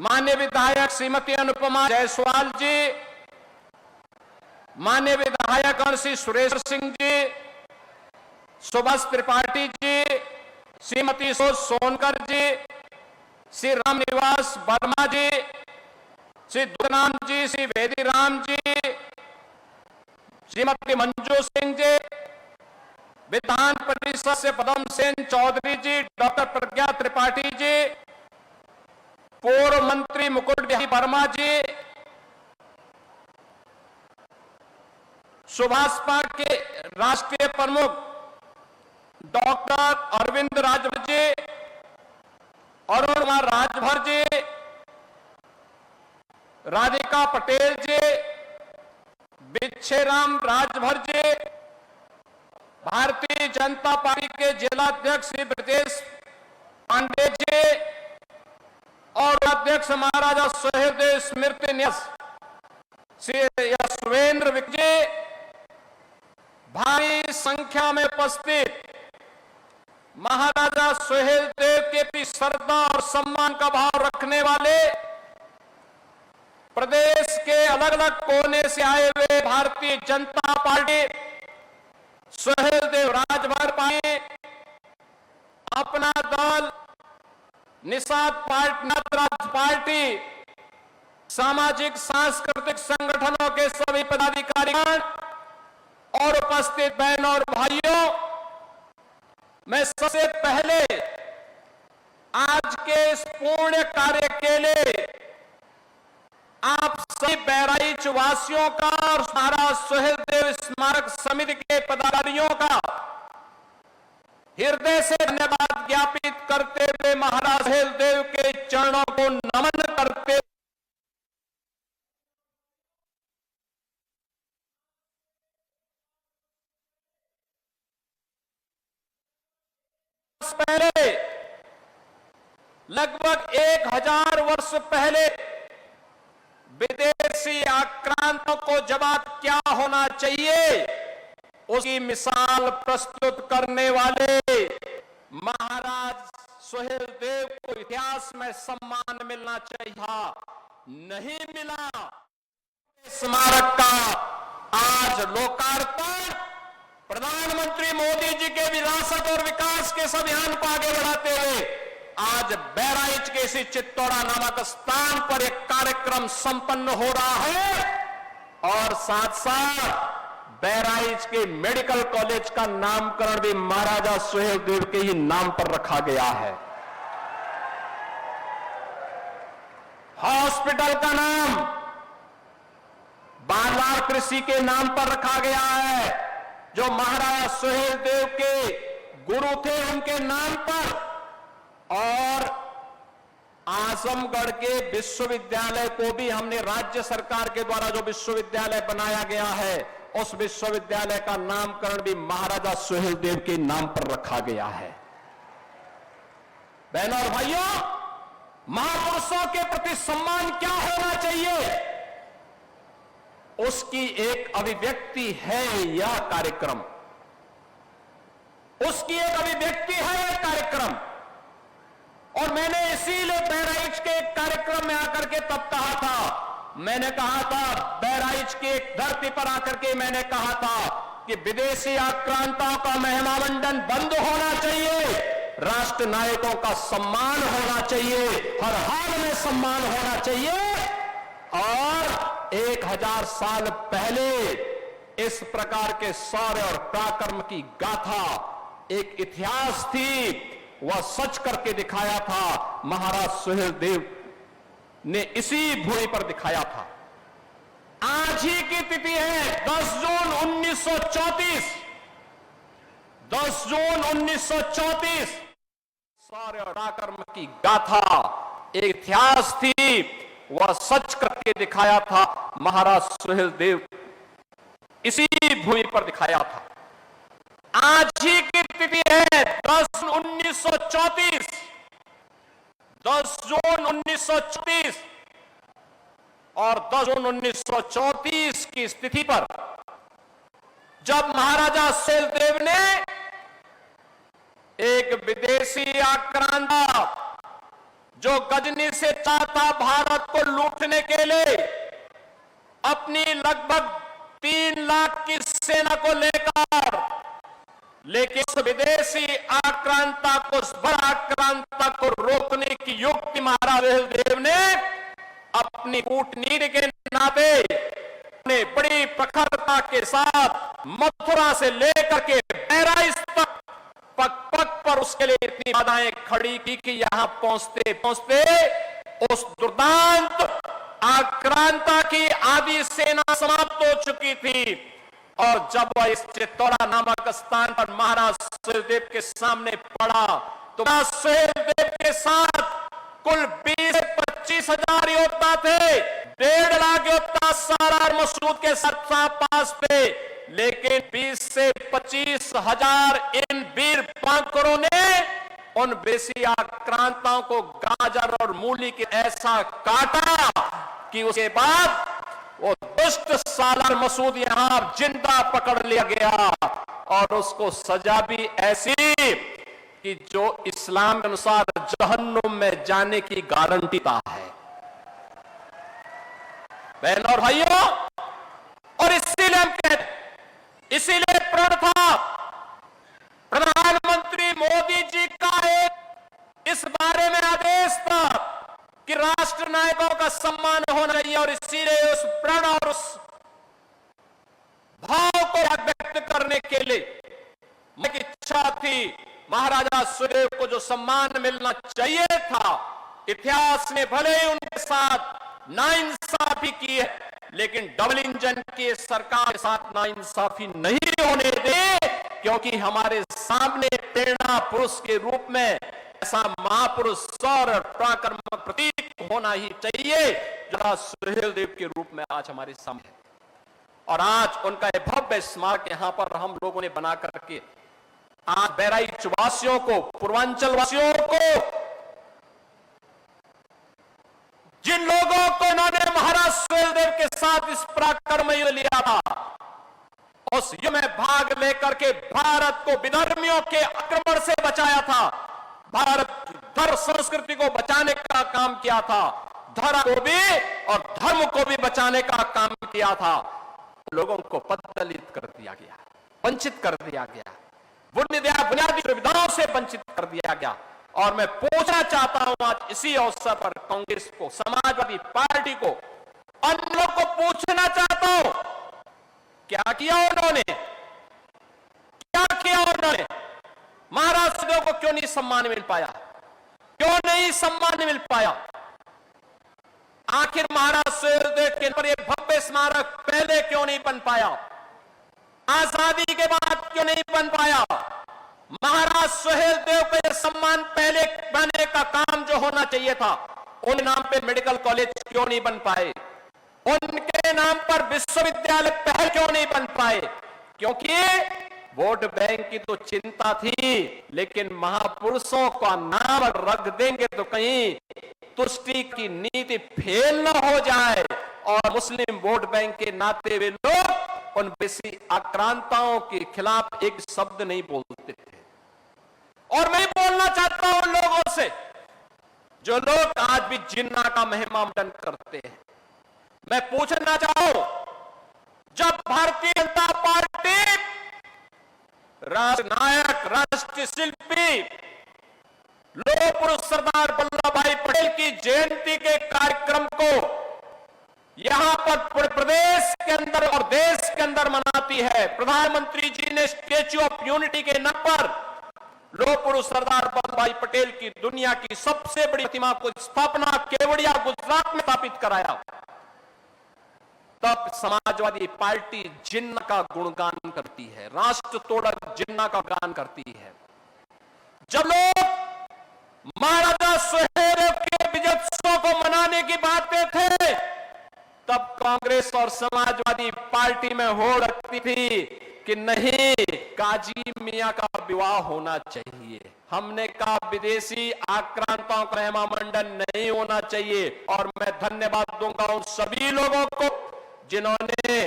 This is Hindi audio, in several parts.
माननीय विधायक श्रीमती अनुपमा जायसवाल जी, माननीय विधायक श्री सुरेश सिंह जी, सुभाष त्रिपाठी जी, श्रीमती सोनकर जी, श्री रामनिवास वर्मा जी, श्री दुर्नाम जी, श्री वेदीराम जी, श्रीमती मंजू सिंह जी, विधान परिषद से पदम सेन चौधरी जी, डॉक्टर प्रज्ञा त्रिपाठी जी, पूर्व मंत्री मुकुट बिहारी वर्मा जी, सुभाषपा के राष्ट्रीय प्रमुख डॉक्टर अरविंद राजभर जी, अरुण कुमार राजभर जी, राधिका पटेल जी, बिच्छेराम राजभर जी, भारतीय जनता पार्टी के जिलाध्यक्ष श्री ब्रजेश पांडे जी और अध्यक्ष महाराजा सुहेलदेव स्मृति न्यास श्री यशवेंद्र विजय, भारी संख्या में उपस्थित महाराजा सुहेलदेव के प्रति श्रद्धा और सम्मान का भाव रखने वाले प्रदेश के अलग अलग कोने से आए हुए भारतीय जनता पार्टी सुहेलदेव राजभर पार्टी, अपना दल, निषाद पार्टी, सामाजिक सांस्कृतिक संगठनों के सभी पदाधिकारीगण और उपस्थित बहनों और भाइयों, मैं सबसे पहले आज के इस पुण्य कार्य के लिए आप सभी बहराइच वासियों का और महाराज सुहेलदेव स्मारक समिति के पदाधिकारियों का हृदय से धन्यवाद ज्ञापित करते हुए महाराज सुहेलदेव के चरणों को नमन करते पहले, लगभग 1000 वर्ष पहले विदेशी आक्रांतों को जवाब क्या होना चाहिए, उसकी मिसाल प्रस्तुत करने वाले महाराज सुहेलदेव को इतिहास में सम्मान मिलना चाहिए था, नहीं मिला। स्मारक का आज लोकार्पण प्रधानमंत्री मोदी जी के विरासत और विकास के अभियान को आगे बढ़ाते हुए आज बहराइच के इसी चित्तौड़ा नामक स्थान पर एक कार्यक्रम संपन्न हो रहा है और साथ साथ बहराइच के मेडिकल कॉलेज का नामकरण भी महाराजा सुहेलदेव के ही नाम पर रखा गया है। हॉस्पिटल का नाम बालार कृषि के नाम पर रखा गया है, जो महाराजा सुहेलदेव के गुरु थे उनके नाम पर, और आजमगढ़ के विश्वविद्यालय को भी हमने राज्य सरकार के द्वारा जो विश्वविद्यालय बनाया गया है उस विश्वविद्यालय का नामकरण भी महाराजा सुहेलदेव के नाम पर रखा गया है। बहनों और भाइयों, महापुरुषों के प्रति सम्मान क्या होना चाहिए, उसकी एक अभिव्यक्ति है यह कार्यक्रम, उसकी एक अभिव्यक्ति है यह कार्यक्रम। और मैंने इसीलिए बहराइच के एक कार्यक्रम में आकर के तब कहा था, मैंने कहा था बहराइच की एक धरती पर आकर के मैंने कहा था कि विदेशी आक्रांताओं का महिमामंडन बंद होना चाहिए, राष्ट्र नायकों का सम्मान होना चाहिए, हर हाल में सम्मान होना चाहिए। और 1000 साल पहले इस प्रकार के शौर्य और पराक्रम की गाथा एक इतिहास थी, वह सच करके दिखाया था, महाराज सुहेलदेव ने इसी भूमि पर दिखाया था। आज ही की तिथि है 10 जून 1934, 10 जून 1934, शौर्य और पराक्रम की गाथा एक इतिहास थी, वह सच करके दिखाया था, महाराज सुहेलदेव इसी भूमि पर दिखाया था। आज ही की तिथि है 10 1934, 10 जून 1934, और 10 जून 1934 की स्थिति पर जब महाराजा सुहेलदेव ने एक विदेशी आक्रांता जो गजनी से चाहता भारत को लूटने के लिए अपनी लगभग 3 लाख की सेना को लेकर, लेकिन उस विदेशी आक्रांता को, उस बड़ा आक्रांता को रोकने की युक्ति महाराज सुहेलदेव ने अपनी कूटनीति के नाते ने बड़ी प्रखरता के साथ मथुरा से लेकर के बहराइच तक पग पग पर उसके लिए इतनी बाधाएं खड़ी की कि यहां पहुंचते पहुंचते उस दुर्दांत आक्रांता की आधी सेना समाप्त हो चुकी थी। और जब वह इस चित्तौरा नामक स्थान पर महाराज सुहेलदेव के सामने पड़ा तो महाराज सुहेलदेव के साथ कुल 20 से 25 हजार योद्धा थे, 1.5 लाख योद्धा सारार मसूद के साथ पास थे, लेकिन 20 से 25 हजार इन वीर बांकुरों ने उन बेसी आक्रांताओं को गाजर और मूली के ऐसा काटा कि उसके बाद वो दुष्ट सालार मसूद यहां जिंदा पकड़ लिया गया और उसको सजा भी ऐसी कि जो इस्लाम के अनुसार जहन्नुम में जाने की गारंटी है। बहनों और भाइयों, और इसीलिए हम कहते, इसीलिए प्रण था प्रधानमंत्री मोदी जी का एक इस बारे में आदेश था कि राष्ट्र नायकों का सम्मान होना चाहिए, और इसीलिए उस प्रण और उस भाव को व्यक्त करने के लिए मेरी इच्छा थी। महाराजा सुहेलदेव को जो सम्मान मिलना चाहिए था, इतिहास ने भले ही उनके साथ नाइंसाफी की है, लेकिन डबल इंजन की सरकार के साथ नाइंसाफी नहीं होने दे, क्योंकि हमारे सामने प्रेरणा पुरुष के रूप में ऐसा महापुरुष और पराक्रम प्रतीक होना ही चाहिए जो सुहेलदेव के रूप में आज हमारे सामने है। और आज उनका यह भव्य स्मारक यहां पर हम लोगों ने बना करके आज बहराइच वासियों को, पूर्वांचल वासियों को, जिन लोगों को इन्होंने महाराज सुहेलदेव के साथ इस पराक्रम युद्ध लिया था, उस युद्ध में भाग लेकर के भारत को विधर्मियों के आक्रमण से बचाया था, भारत धर्म संस्कृति को बचाने का काम किया था, धर्म को भी और धर्म को भी बचाने का काम किया था, लोगों को पददलित कर दिया गया, वंचित कर दिया गया, बुनियादी सुविधाओं से वंचित कर दिया गया। और मैं पूछना चाहता हूं आज इसी अवसर पर कांग्रेस को, समाजवादी पार्टी को, अन्य लोग को पूछना चाहता हूं, क्या किया उन्होंने, क्या किया उन्होंने? महाराज सुहेलदेव को क्यों नहीं सम्मान मिल पाया, क्यों नहीं सम्मान मिल पाया? आखिर महाराज सुहेलदेव के पर यह भव्य स्मारक पहले क्यों नहीं बन पाया, आजादी के बाद क्यों नहीं बन पाया? महाराज सुहेलदेव को यह सम्मान पहले बनने का काम जो होना चाहिए था, उन नाम पे मेडिकल कॉलेज क्यों नहीं बन पाए, उनके नाम पर विश्वविद्यालय पहले क्यों नहीं बन पाए? क्योंकि वोट बैंक की तो चिंता थी, लेकिन महापुरुषों का नाम रख देंगे तो कहीं तुष्टि की नीति फेल न हो जाए, और मुस्लिम वोट बैंक के नाते वे लोग उन बेसी आक्रांताओं के खिलाफ एक शब्द नहीं बोलते थे। और मैं बोलना चाहता हूं उन लोगों से जो लोग आज भी जिन्ना का महिमा मंडन करते हैं। मैं पूछना चाहूं, जब भारतीय जनता पार्टी राष्ट्र नायक, राष्ट्रीय शिल्पी, लोह पुरुष सरदार वल्लभ भाई पटेल की जयंती के कार्यक्रम को यहां पर प्रदेश के अंदर और देश के अंदर मनाती है, प्रधानमंत्री जी ने स्टैच्यू ऑफ यूनिटी के नाम पर लोह पुरुष सरदार वल्लभ भाई पटेल की दुनिया की सबसे बड़ी प्रतिमा को स्थापना केवड़िया गुजरात में स्थापित कराया, तब समाजवादी पार्टी जिन्ना का गुणगान करती है, राष्ट्र तोड़क जिन्ना का गान करती है। जब लोग महाराजा सुहेलदेव के विजयोत्सव को मनाने की बातें थे, तब कांग्रेस और समाजवादी पार्टी में होड़ रखती थी कि नहीं, काजी मियां का विवाह होना चाहिए। हमने कहा विदेशी आक्रांताओं का महिमा मंडन नहीं होना चाहिए। और मैं धन्यवाद दूंगा उन सभी लोगों को जिन्होंने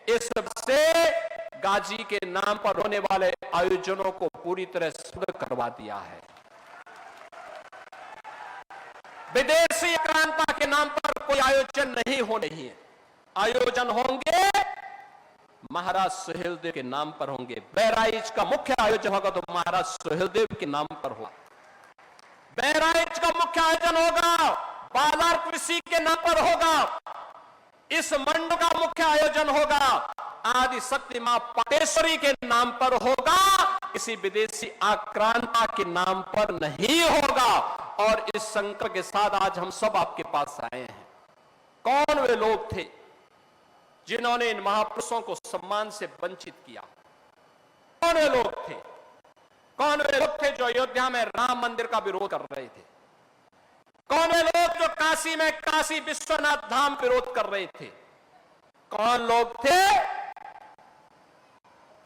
इस से गाजी के नाम पर होने वाले आयोजनों को पूरी तरह रद्द करवा दिया है। विदेशी आक्रांता के नाम पर कोई आयोजन नहीं होने ही है। आयोजन होंगे महाराज सुहेलदेव के नाम पर होंगे। बहराइच का मुख्य आयोजन होगा तो महाराज सुहेलदेव के नाम पर होगा। बहराइच का मुख्य आयोजन होगा बाजार कृषि के नाम पर होगा। इस मंडल का मुख्य आयोजन होगा आदि शक्ति मां पाटेश्वरी के नाम पर होगा, किसी विदेशी आक्रांता के नाम पर नहीं होगा। और इस संकल्प के साथ आज हम सब आपके पास आए हैं। कौन वे लोग थे जिन्होंने इन महापुरुषों को सम्मान से वंचित किया? कौन वे लोग थे? कौन वे लोग थे जो अयोध्या में राम मंदिर का विरोध कर रहे थे? कौन वे लोग जो काशी में काशी विश्वनाथ धाम विरोध कर रहे थे? कौन लोग थे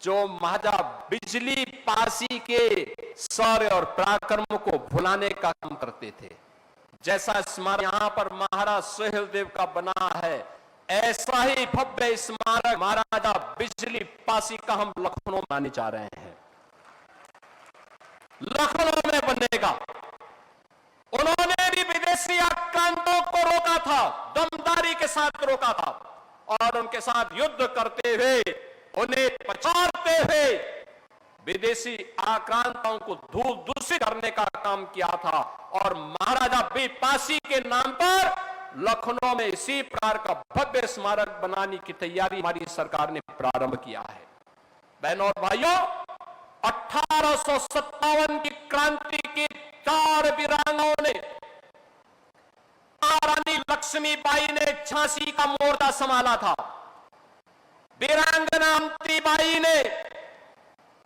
जो महाराजा बिजली पासी के शौर्य और पराक्रम को भुलाने का काम करते थे? जैसा स्मारक यहां पर महाराज सुहेलदेव का बना है, ऐसा ही भव्य स्मारक महाराजा बिजली पासी का हम लखनऊ में बनाने जा रहे हैं। लखनऊ में बनेगा। उन्होंने भी विदेशी आक्रांतों को रोका था, दमदारी के साथ रोका था और उनके साथ युद्ध करते हुए, उन्हें पछाड़ते हुए विदेशी आक्रांताओं को दूषित करने का काम किया था। और महाराजा बिपासी के नाम पर लखनऊ में इसी प्रकार का भव्य स्मारक बनाने की तैयारी हमारी सरकार ने प्रारंभ किया है। बहनों और भाइयों, 1857 की क्रांति की 4 वीरांगनाओं ने, रानी लक्ष्मीबाई ने झांसी का मोर्चा संभाला था, वीरांगना अम्तीबाई ने,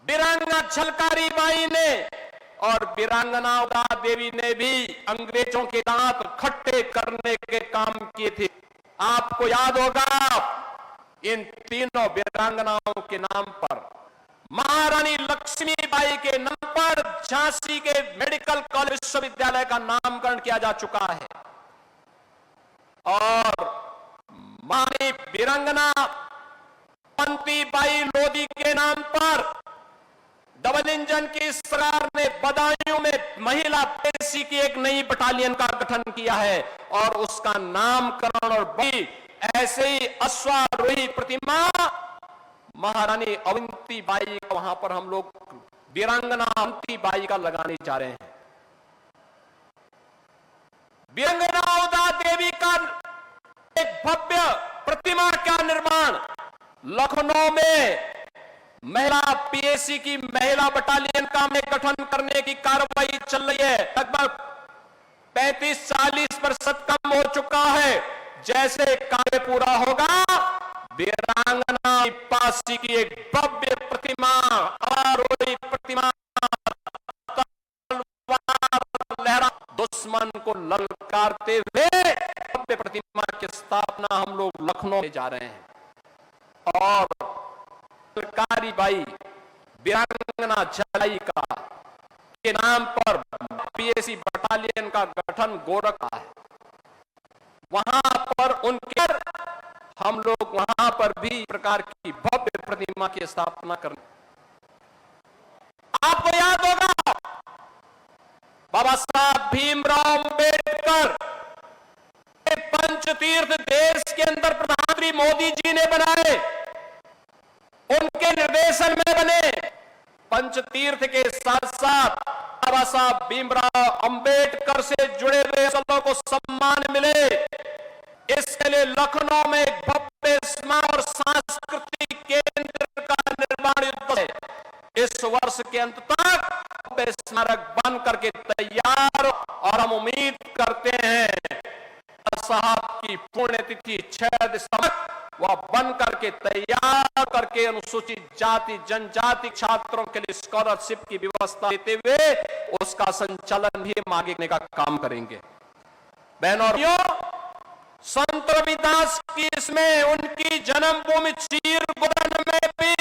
वीरांगना झलकारी बाई ने और वीरांगना उदा देवी ने भी अंग्रेजों के दांत खट्टे करने के काम किए थे। आपको याद होगा इन तीनों वीरांगनाओं के नाम पर, महारानी लक्ष्मीबाई के नाम पर झांसी के मेडिकल कॉलेज विश्वविद्यालय का नामकरण किया जा चुका है और महारानी वीरांगना पंतीबाई लोधी के नाम पर डबल इंजन की सरकार ने बदायूं में महिला पेशी की एक नई बटालियन का गठन किया है और उसका नामकरण और भी ऐसे ही अश्वारोही प्रतिमा महारानी अवंतीबाई का वहां पर हम लोग वीरांगना अवंतीबाई का लगाने जा रहे हैं। वीरांगना उदा देवी का एक भव्य प्रतिमा का निर्माण लखनऊ में महिला पीएसी की महिला बटालियन का में गठन करने की कार्रवाई चल रही है। लगभग 35-40% कम हो चुका है। जैसे कार्य पूरा होगा वीरांगना पासी की एक भव्य प्रतिमा, आरोही प्रतिमा, तलवार लहरा दुश्मन को ललकारते हुए भव्य प्रतिमा की स्थापना हम लोग लखनऊ में जा रहे हैं। और झलकारी बाई वीरांगना झलाई का के नाम पर पीएसी बटालियन का गठन गोरखा है। वहां पर उनके हम लोग वहां पर भी प्रकार की भव्य प्रतिमा की स्थापना करने। आपको याद होगा बाबा साहब भीमराव अंबेडकर पंचतीर्थ देश के अंदर प्रधानमंत्री मोदी जी ने बनाए, उनके निर्देशन में बने। पंचतीर्थ के साथ साथ बाबा साहब भीमराव अंबेडकर से जुड़े हुए लोगों को सम्मान मिले। इसके लिए लखनऊ में एक भव्य स्मारक और सांस्कृतिक केंद्र का निर्माण युद्ध है। इस वर्ष के अंत तक भव्य स्मारक बन करके तैयार और हम उम्मीद करते हैं साहब की पुण्यतिथि 6 दिसंबर वह बन करके तैयार करके अनुसूचित जाति जनजाति छात्रों के लिए स्कॉलरशिप की व्यवस्था देते हुए उसका संचालन भी हम आगे करने का काम करेंगे। बहनों और भाइयों, संत रविदास की इसमें उनकी जन्मभूमि चीरगोरन में भी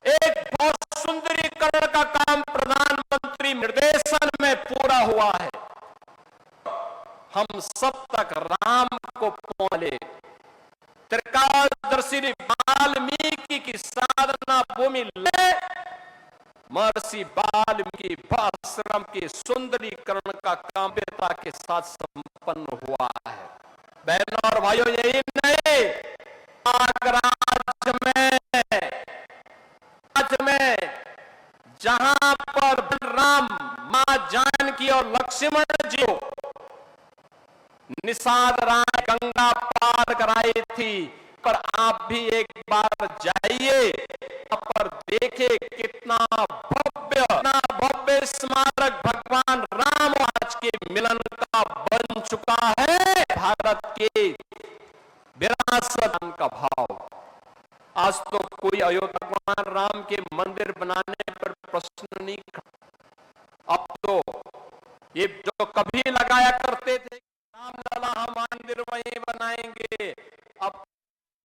एक बहुत सुंदरीकरण का काम प्रधानमंत्री निर्देशन में पूरा हुआ है। हम सब तक राम को पहुंचे। त्रिकालदर्शी वाल्मीकि की साधना भूमि ले महर्षि वाल्मीकि आश्रम के सुंदरीकरण का काम वीरता के साथ संपन्न हुआ है। बहनों और भाइयों, यही नहीं, प्रयागराज में जहां पर बलराम, मां जानकी और लक्ष्मण जी को निषाद राय गंगा पार कराई थी, पर आप भी एक बार जाइए, वहां पर देखे कितना भव्य स्मारक भगवान राम आज के मिलन का बन चुका है। भारत के विरासत का भाव। आज तो कोई अयोध्या भगवान राम के मंदिर बनाने पर प्रश्न नहीं। अब तो ये जो कभी लगाया कर